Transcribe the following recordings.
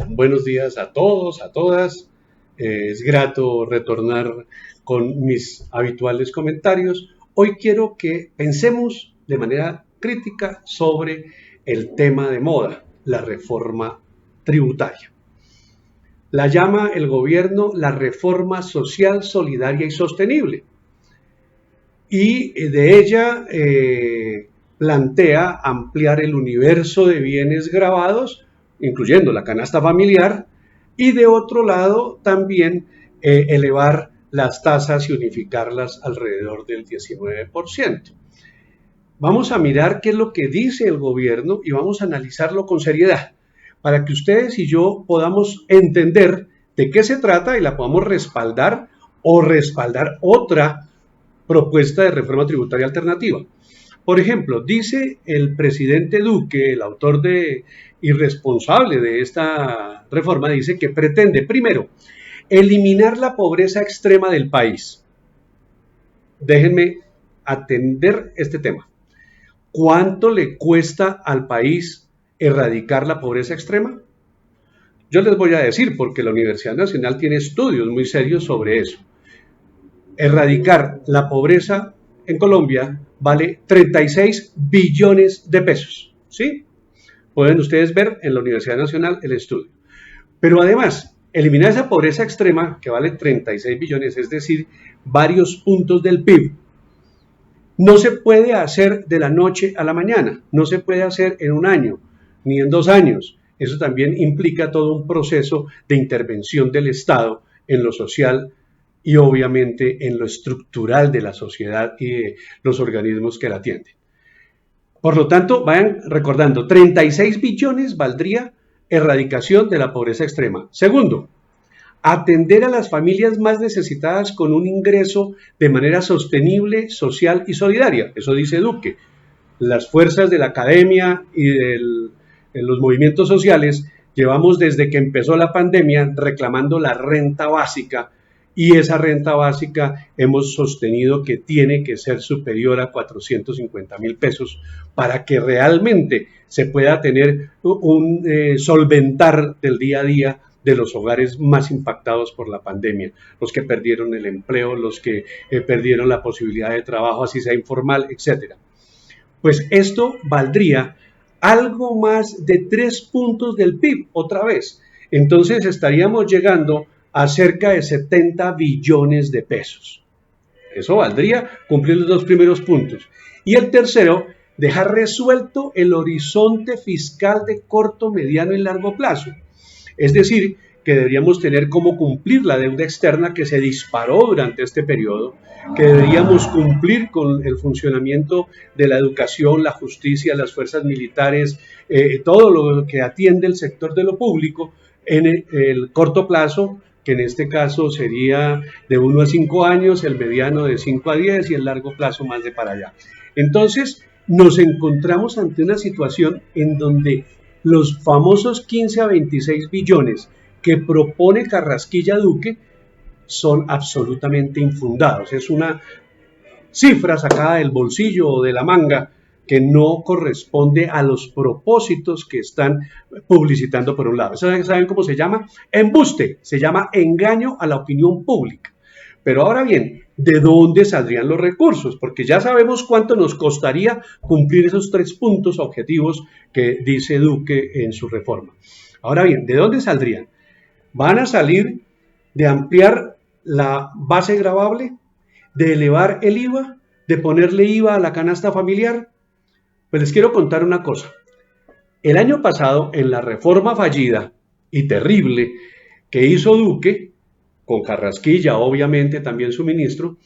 Buenos días a todos, a todas. Es grato retornar con mis habituales comentarios. Hoy quiero que pensemos de manera crítica sobre el tema de moda, la reforma tributaria. La llama el gobierno la reforma social, solidaria y sostenible. Y de ella plantea ampliar el universo de bienes gravados, incluyendo la canasta familiar, y de otro lado también elevar las tasas y unificarlas alrededor del 19%. Vamos a mirar qué es lo que dice el gobierno y vamos a analizarlo con seriedad para que ustedes y yo podamos entender de qué se trata y la podamos respaldar o respaldar otra propuesta de reforma tributaria alternativa. Por ejemplo, dice el presidente Duque, el autor y responsable de esta reforma, dice que pretende, primero, eliminar la pobreza extrema del país. Déjenme atender este tema. ¿Cuánto le cuesta al país erradicar la pobreza extrema? Yo les voy a decir, porque la Universidad Nacional tiene estudios muy serios sobre eso. Erradicar la pobreza en Colombia vale 36 billones de pesos, ¿sí? Pueden ustedes ver en la Universidad Nacional el estudio. Pero además, eliminar esa pobreza extrema, que vale 36 billones, es decir, varios puntos del PIB, no se puede hacer de la noche a la mañana, no se puede hacer en un año, ni en 2 años. Eso también implica todo un proceso de intervención del Estado en lo social y obviamente en lo estructural de la sociedad y de los organismos que la atienden. Por lo tanto, vayan recordando, 36 billones valdría erradicación de la pobreza extrema. Segundo, atender a las familias más necesitadas con un ingreso de manera sostenible, social y solidaria. Eso dice Duque. Las fuerzas de la academia y de los movimientos sociales llevamos desde que empezó la pandemia reclamando la renta básica, y esa renta básica hemos sostenido que tiene que ser superior a 450,000 pesos para que realmente se pueda tener un solventar del día a día de los hogares más impactados por la pandemia, los que perdieron el empleo, los que perdieron la posibilidad de trabajo, así sea informal, etcétera. Pues esto valdría algo más de 3 puntos del PIB otra vez. Entonces estaríamos llegando a cerca de 70 billones de pesos. Eso valdría cumplir los 2 primeros puntos. Y el tercero, dejar resuelto el horizonte fiscal de corto, mediano y largo plazo. Es decir, que deberíamos tener cómo cumplir la deuda externa que se disparó durante este periodo, que deberíamos cumplir con el funcionamiento de la educación, la justicia, las fuerzas militares, todo lo que atiende el sector de lo público en el corto plazo, que en este caso sería de 1 a 5 años, el mediano de 5 a 10 y el largo plazo más de para allá. Entonces, nos encontramos ante una situación en donde los famosos 15 a 26 billones que propone Carrasquilla Duque son absolutamente infundados. Es una cifra sacada del bolsillo o de la manga que no corresponde a los propósitos que están publicitando por un lado. ¿Saben cómo se llama? Embuste, se llama engaño a la opinión pública. Pero ahora bien, ¿de dónde saldrían los recursos? Porque ya sabemos cuánto nos costaría cumplir esos 3 puntos objetivos que dice Duque en su reforma. Ahora bien, ¿de dónde saldrían? Van a salir de ampliar la base gravable, de elevar el IVA, de ponerle IVA a la canasta familiar. Pues les quiero contar una cosa. El año pasado, en la reforma fallida y terrible que hizo Duque, con Carrasquilla, obviamente también su ministro,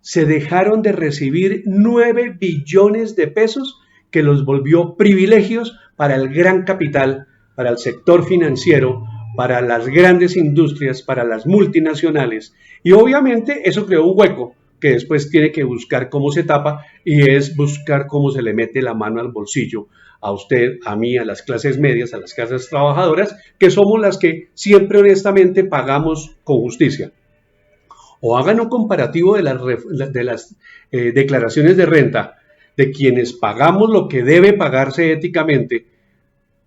se dejaron de recibir 9 billones de pesos que los volvió privilegios para el gran capital, para el sector financiero, para las grandes industrias, para las multinacionales. Y obviamente eso creó un hueco que después tiene que buscar cómo se tapa, y es buscar cómo se le mete la mano al bolsillo a usted, a mí, a las clases medias, a las clases trabajadoras, que somos las que siempre honestamente pagamos con justicia. O hagan un comparativo de las declaraciones de renta de quienes pagamos lo que debe pagarse éticamente,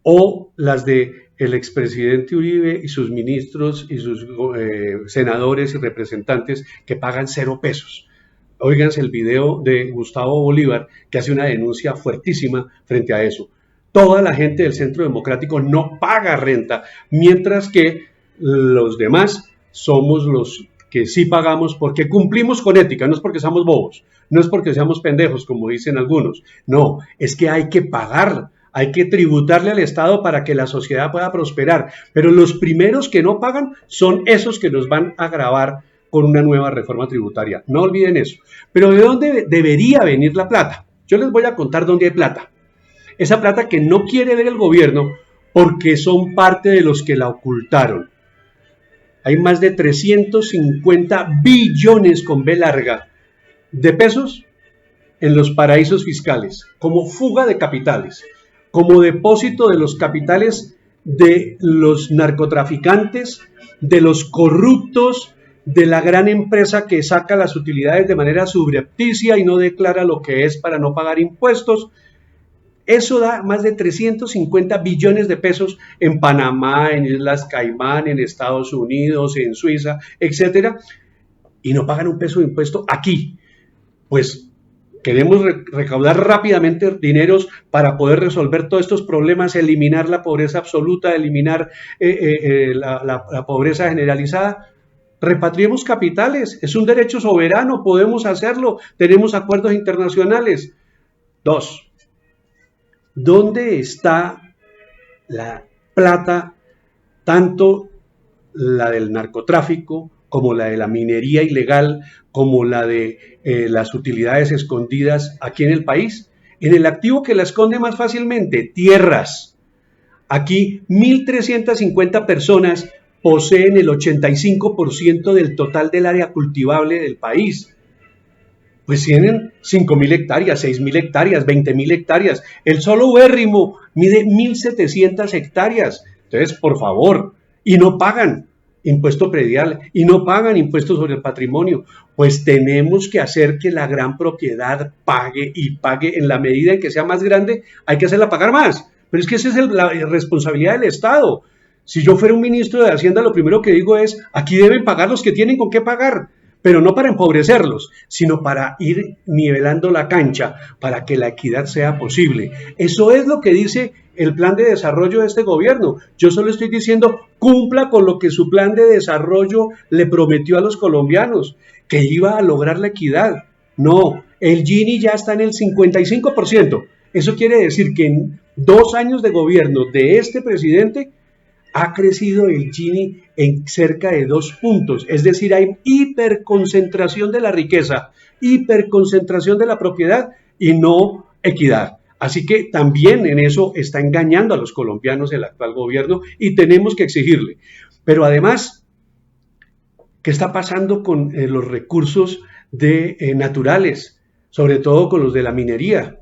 o las de el expresidente Uribe y sus ministros y sus senadores y representantes que pagan 0 pesos. Óiganse el video de Gustavo Bolívar, que hace una denuncia fuertísima frente a eso. Toda la gente del Centro Democrático no paga renta, mientras que los demás somos los que sí pagamos porque cumplimos con ética, no es porque seamos bobos, no es porque seamos pendejos, como dicen algunos, no, es que hay que pagar, hay que tributarle al Estado para que la sociedad pueda prosperar, pero los primeros que no pagan son esos que nos van a gravar con una nueva reforma tributaria, no olviden eso. Pero ¿de dónde debería venir la plata? Yo les voy a contar dónde hay plata. Esa plata que no quiere ver el gobierno porque son parte de los que la ocultaron. Hay más de 350 billones con B larga de pesos en los paraísos fiscales, como fuga de capitales, como depósito de los capitales de los narcotraficantes, de los corruptos, de la gran empresa que saca las utilidades de manera subrepticia y no declara lo que es para no pagar impuestos. Eso da más de 350 billones de pesos en Panamá, en Islas Caimán, en Estados Unidos, en Suiza, etcétera, y no pagan un peso de impuesto aquí. Pues queremos recaudar rápidamente dineros para poder resolver todos estos problemas, eliminar la pobreza absoluta, eliminar la pobreza generalizada. Repatriemos capitales, es un derecho soberano, podemos hacerlo, tenemos acuerdos internacionales. 2. ¿Dónde está la plata, tanto la del narcotráfico, como la de la minería ilegal, como la de las utilidades escondidas aquí en el país? En el activo que la esconde más fácilmente, tierras. Aquí 1.350 personas poseen el 85% del total del área cultivable del país. Pues tienen 5.000 hectáreas, 6.000 hectáreas, 20.000 hectáreas. El solo ubérrimo mide 1.700 hectáreas. Entonces, por favor, y no pagan impuesto predial, y no pagan impuestos sobre el patrimonio. Pues tenemos que hacer que la gran propiedad pague, y pague en la medida en que sea más grande, hay que hacerla pagar más. Pero es que esa es la responsabilidad del Estado. Si yo fuera un ministro de Hacienda, lo primero que digo es, aquí deben pagar los que tienen con qué pagar, pero no para empobrecerlos, sino para ir nivelando la cancha, para que la equidad sea posible. Eso es lo que dice el plan de desarrollo de este gobierno. Yo solo estoy diciendo, cumpla con lo que su plan de desarrollo le prometió a los colombianos, que iba a lograr la equidad. No, el Gini ya está en el 55%. Eso quiere decir que en 2 años de gobierno de este presidente, ha crecido el Gini en cerca de 2 puntos, es decir, hay hiperconcentración de la riqueza, hiperconcentración de la propiedad y no equidad. Así que también en eso está engañando a los colombianos el actual gobierno y tenemos que exigirle. Pero además, ¿qué está pasando con los recursos naturales? Sobre todo con los de la minería.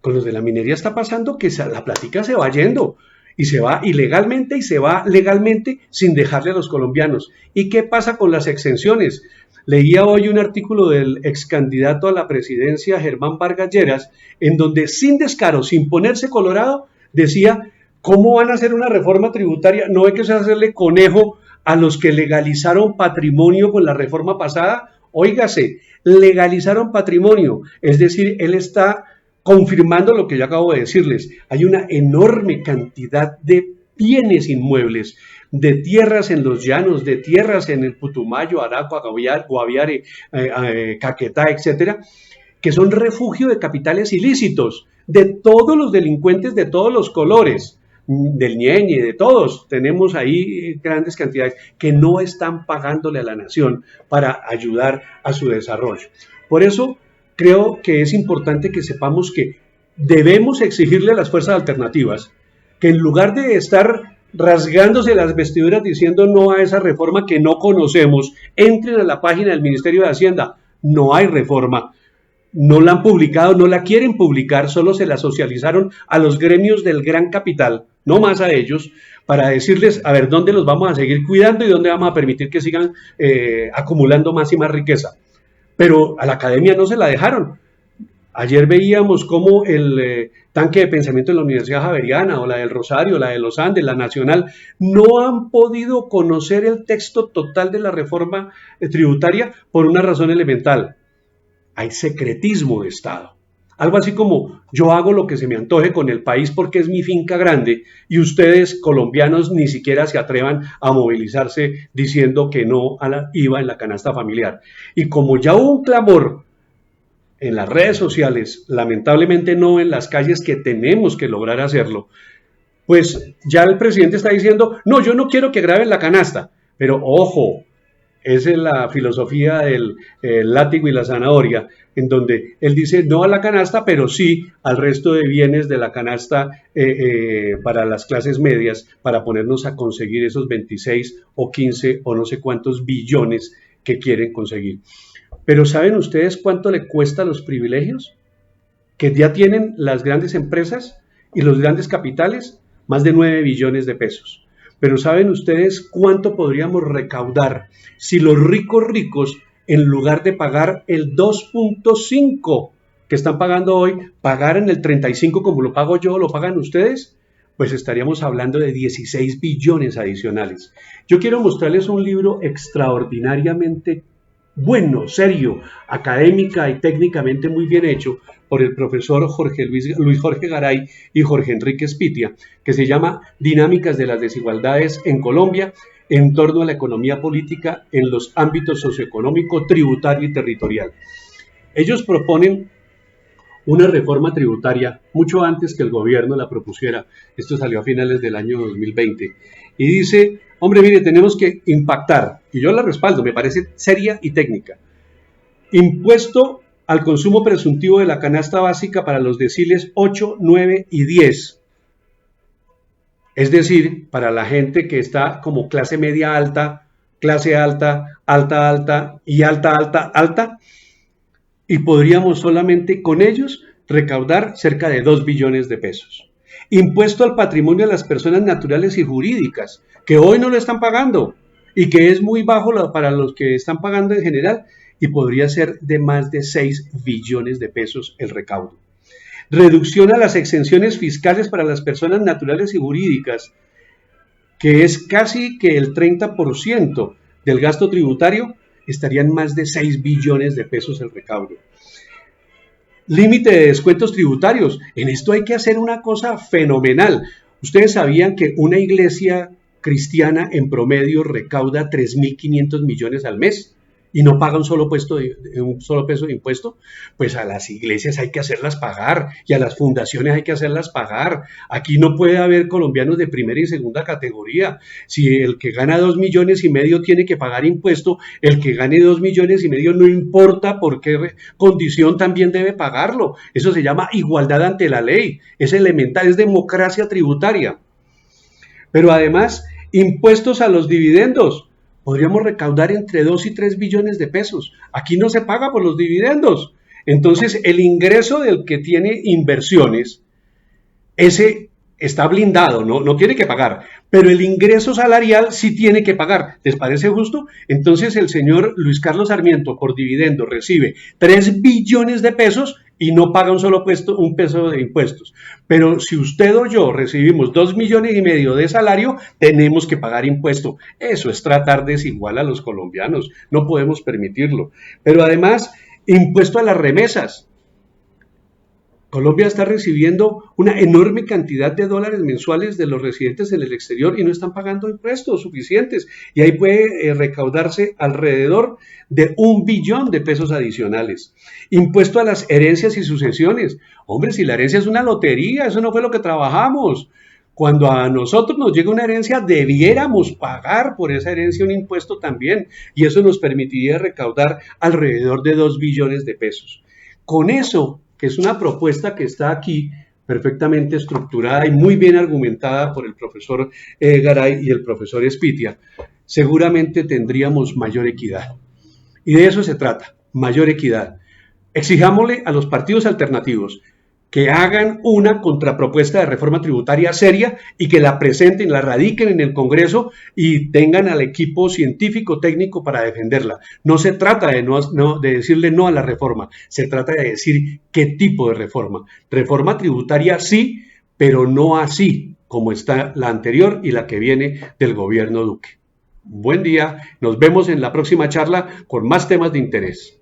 Con los de la minería está pasando que la plática se va yendo. Y se va ilegalmente y se va legalmente sin dejarle a los colombianos. ¿Y qué pasa con las exenciones? Leía hoy un artículo del ex candidato a la presidencia, Germán Vargas Lleras, en donde sin descaro, sin ponerse colorado, decía, ¿cómo van a hacer una reforma tributaria? No hay que hacerle conejo a los que legalizaron patrimonio con la reforma pasada. Óigase, legalizaron patrimonio, es decir, él está confirmando lo que yo acabo de decirles. Hay una enorme cantidad de bienes inmuebles, de tierras en los llanos, de tierras en el Putumayo, Aragua, Guaviare, Caquetá, etcétera, que son refugio de capitales ilícitos, de todos los delincuentes de todos los colores, del Ñeñe, de todos. Tenemos ahí grandes cantidades que no están pagándole a la nación para ayudar a su desarrollo. Por eso, creo que es importante que sepamos que debemos exigirle a las fuerzas alternativas que en lugar de estar rasgándose las vestiduras diciendo no a esa reforma que no conocemos, entren a la página del Ministerio de Hacienda. No hay reforma, no la han publicado, no la quieren publicar, solo se la socializaron a los gremios del gran capital, no más a ellos, para decirles, a ver, ¿dónde los vamos a seguir cuidando y dónde vamos a permitir que sigan acumulando más y más riqueza? Pero a la academia no se la dejaron. Ayer veíamos cómo el Tanque de Pensamiento de la Universidad Javeriana o la del Rosario, la de los Andes, la Nacional, no han podido conocer el texto total de la reforma tributaria por una razón elemental. Hay secretismo de Estado. Algo así como yo hago lo que se me antoje con el país porque es mi finca grande y ustedes colombianos ni siquiera se atrevan a movilizarse diciendo que no a la IVA en la canasta familiar. Y como ya hubo un clamor en las redes sociales, lamentablemente no en las calles, que tenemos que lograr hacerlo, pues ya el presidente está diciendo, no, yo no quiero que graben la canasta, pero ojo, esa es la filosofía del látigo y la zanahoria, en donde él dice no a la canasta, pero sí al resto de bienes de la canasta para las clases medias, para ponernos a conseguir esos 26 o 15 o no sé cuántos billones que quieren conseguir. Pero ¿saben ustedes cuánto le cuesta los privilegios que ya tienen las grandes empresas y los grandes capitales? Más de 9 billones de pesos. Pero ¿saben ustedes cuánto podríamos recaudar si los ricos, en lugar de pagar el 2.5 que están pagando hoy, pagaran el 35 como lo pago yo, lo pagan ustedes? Pues estaríamos hablando de 16 billones adicionales. Yo quiero mostrarles un libro extraordinariamente bueno, serio, académica y técnicamente muy bien hecho por el profesor Luis Jorge Garay y Jorge Enrique Spitia, que se llama Dinámicas de las desigualdades en Colombia en torno a la economía política en los ámbitos socioeconómico, tributario y territorial. Ellos proponen una reforma tributaria mucho antes que el gobierno la propusiera. Esto salió a finales del año 2020. Y dice, hombre, mire, tenemos que impactar, y yo la respaldo, me parece seria y técnica. Impuesto al consumo presuntivo de la canasta básica para los deciles 8, 9 y 10. Es decir, para la gente que está como clase media alta, clase alta, alta alta y alta alta alta, y podríamos solamente con ellos recaudar cerca de 2 billones de pesos. Impuesto al patrimonio de las personas naturales y jurídicas, que hoy no lo están pagando y que es muy bajo para los que están pagando en general, y podría ser de más de 6 billones de pesos el recaudo. Reducción a las exenciones fiscales para las personas naturales y jurídicas, que es casi que el 30% del gasto tributario, estarían más de 6 billones de pesos el recaudo. Límite de descuentos tributarios. En esto hay que hacer una cosa fenomenal. Ustedes sabían que una iglesia cristiana en promedio recauda 3.500 millones al mes y no paga un solo peso de impuesto. Pues a las iglesias hay que hacerlas pagar y a las fundaciones hay que hacerlas pagar. Aquí no puede haber colombianos de primera y segunda categoría. Si el que gana 2,5 millones tiene que pagar impuesto, el que gane 2,5 millones no importa por qué condición también debe pagarlo. Eso se llama igualdad ante la ley. Es elemental, es democracia tributaria. Pero además, impuestos a los dividendos. Podríamos recaudar entre 2 y 3 billones de pesos. Aquí no se paga por los dividendos. Entonces, el ingreso del que tiene inversiones, ese está blindado, no tiene que pagar. Pero el ingreso salarial sí tiene que pagar. ¿Les parece justo? Entonces, el señor Luis Carlos Sarmiento, por dividendo, recibe 3 billones de pesos y no paga un peso de impuestos. Pero si usted o yo recibimos 2,5 millones de salario, tenemos que pagar impuesto. Eso es tratar desigual a los colombianos. No podemos permitirlo. Pero además, impuesto a las remesas. Colombia está recibiendo una enorme cantidad de dólares mensuales de los residentes en el exterior y no están pagando impuestos suficientes. Y ahí puede recaudarse alrededor de 1 billón de pesos adicionales. Impuesto a las herencias y sucesiones. Hombre, si la herencia es una lotería, eso no fue lo que trabajamos. Cuando a nosotros nos llega una herencia, debiéramos pagar por esa herencia un impuesto también. Y eso nos permitiría recaudar alrededor de 2 billones de pesos. Con eso, que es una propuesta que está aquí perfectamente estructurada y muy bien argumentada por el profesor Garay y el profesor Spitia, seguramente tendríamos mayor equidad. Y de eso se trata, mayor equidad. Exijámosle a los partidos alternativos que hagan una contrapropuesta de reforma tributaria seria y que la presenten, la radiquen en el Congreso y tengan al equipo científico técnico para defenderla. No se trata de decirle no a la reforma, se trata de decir qué tipo de reforma. Reforma tributaria sí, pero no así como está la anterior y la que viene del gobierno Duque. Buen día, nos vemos en la próxima charla con más temas de interés.